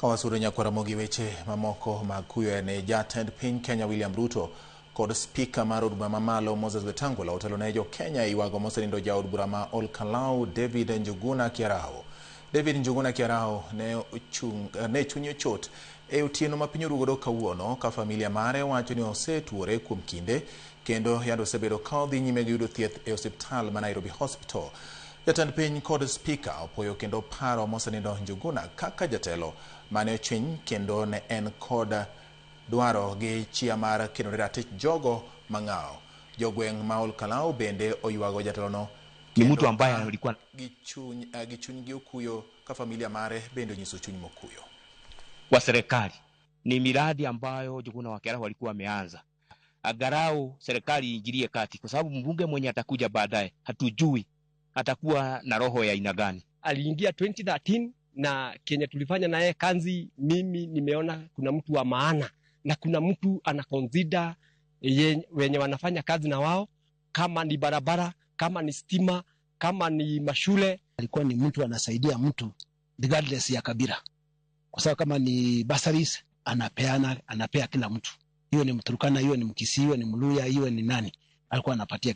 Kawasuro Nyakwaramogi weche mamoko mag kuyo ne jatend piny Kenya William Ruto kod spika mar od bura mamalo Moses Wetangula otelo ne jo Kenya iwago mosenindo jaod bura ma Ol Kalou David Njuguna Kiarao. David Njuguna Kiarao ne chunyo chot e otieno ma piny orugodo kawuono ka familia mare wacho ni osetuore kuom kinde kendo yando osebedo ka odhi nyime gi yudo thieth e osiptal ma Nairobi Hospital. Jatend piny kod spika opoyo kendo paro mosenindo Njuguna kaka jatelo mane ochwiny kendo ne en kod dwaro gi chia mar kendo ratich jogo mang'ao. Jogweng' ma Ol Kalou bende oywago jatelono ni mtu ambaye alikuwa gi chuny gi okuyo ka familia mare bende onyiso chuny mokuyo. Wa serikali ni miradi ambayo Njuguna wa Kiarao walikuwa wameanza. Agarau serikali iingilie kati kwa sababu mbunge mwenye atakuja baadaye hatujui atakuwa na roho ya aina gani. Aliingia 2013 na Kenya tulifanya naye kazi. Mimi nimeona kuna mtu wa maana na kuna mtu anaconsider wenye wanafanya kazi na wao, kama ni barabara, kama ni stima, kama ni mashule. Alikuwa ni mtu anasaidia mtu regardless ya kabila, kwa sababu kama ni bursaries anapea kila mtu, hiyo ni Mturkana, hiyo ni Mkisii, hiyo ni Mluya, hiyo ni nani, alikuwa anapatia.